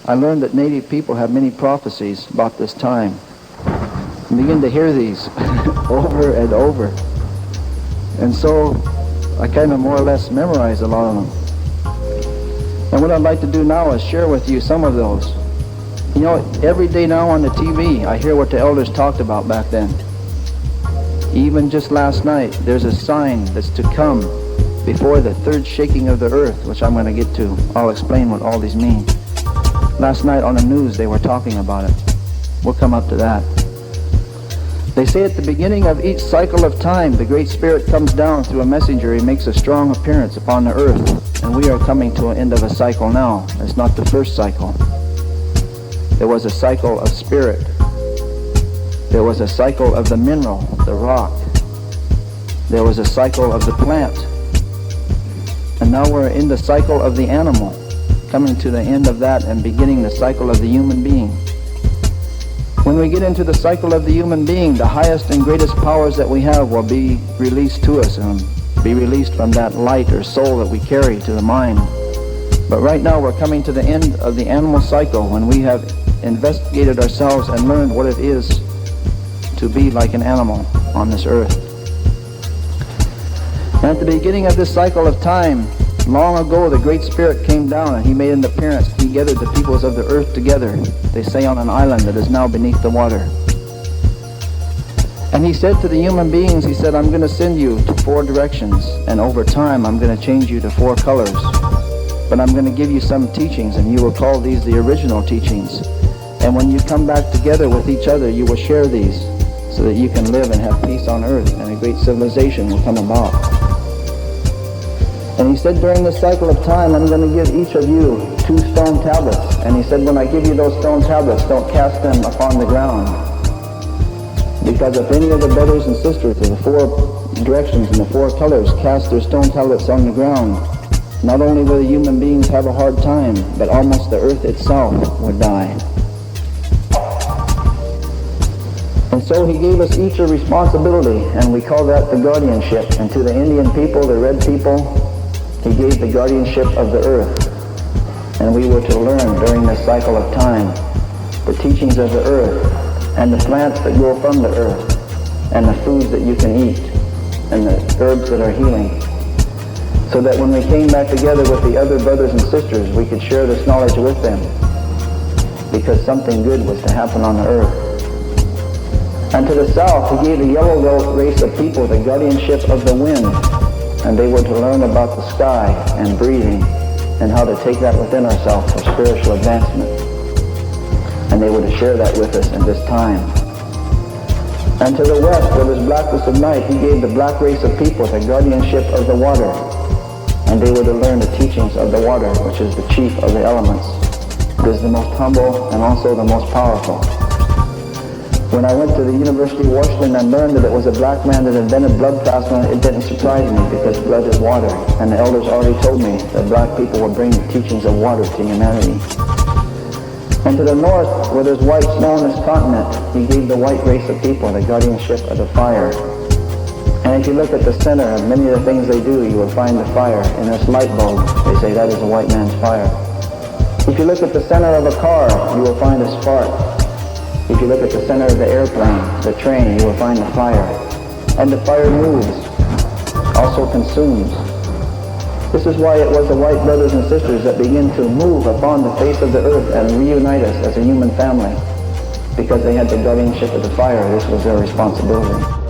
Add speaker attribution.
Speaker 1: I learned that native people have many prophecies about this time. I begin to hear these over and over. And so I kind of more or less memorize a lot of them. And what I'd like to do now is share with you some of those. You know, every day now on the TV, I hear what the elders talked about back then. Even just last night, there's a sign that's to come before the third shaking of the earth, which I'm going to get to. I'll explain what all these mean. Last night on the news, they were talking about it. We'll come up to that. They say at the beginning of each cycle of time, the Great Spirit comes down through a messenger. He makes a strong appearance upon the earth. And we are coming to an end of a cycle now. It's not the first cycle. There was a cycle of spirit. There was a cycle of the mineral, the rock. There was a cycle of the plant. And now we're in the cycle of the animal, coming to the end of that and beginning the cycle of the human being. When we get into the cycle of the human being, the highest and greatest powers that we have will be released to us and be released from that light or soul that we carry to the mind. But right now we're coming to the end of the animal cycle when we have investigated ourselves and learned what it is to be like an animal on this earth. And at the beginning of this cycle of time, long ago the Great Spirit came down and he made an appearance. He gathered the peoples of the earth together, they say on an island that is now beneath the water. And he said to the human beings, he said, I'm going to send you to 4 directions, and over time I'm going to change you to 4 colors. But I'm going to give you some teachings, and you will call these the original teachings. And when you come back together with each other, you will share these, so that you can live and have peace on earth, and a great civilization will come about. And he said, during this cycle of time, I'm going to give each of you 2 stone tablets. And he said, when I give you those stone tablets, don't cast them upon the ground. Because if any of the brothers and sisters of the 4 directions and the 4 colors cast their stone tablets on the ground, not only will the human beings have a hard time, but almost the earth itself would die. And so he gave us each a responsibility, and we call that the guardianship. And to the Indian people, the red people, he gave the guardianship of the earth. And we were to learn during this cycle of time the teachings of the earth, and the plants that grow from the earth, and the foods that you can eat, and the herbs that are healing. So that when we came back together with the other brothers and sisters, we could share this knowledge with them, because something good was to happen on the earth. And to the south, he gave the yellow race of people the guardianship of the wind, and they were to learn about the sky and breathing, and how to take that within ourselves for spiritual advancement. And they were to share that with us in this time. And to the west, where there's blackness of night, he gave the black race of people the guardianship of the water, and they were to learn the teachings of the water, which is the chief of the elements. It is the most humble and also the most powerful. When I went to the University of Washington and learned that it was a black man that invented blood plasma, it didn't surprise me, because blood is water. And the elders already told me that black people would bring the teachings of water to humanity. And to the north, where there's white snow on this continent, he gave the white race of people the guardianship of the fire. And if you look at the center of many of the things they do, you will find the fire. In this light bulb, they say that is a white man's fire. If you look at the center of a car, you will find a spark. If you look at the center of the airplane, the train, you will find the fire. And the fire moves, also consumes. This is why it was the white brothers and sisters that began to move upon the face of the earth and reunite us as a human family. Because they had the guardianship of the fire, this was their responsibility.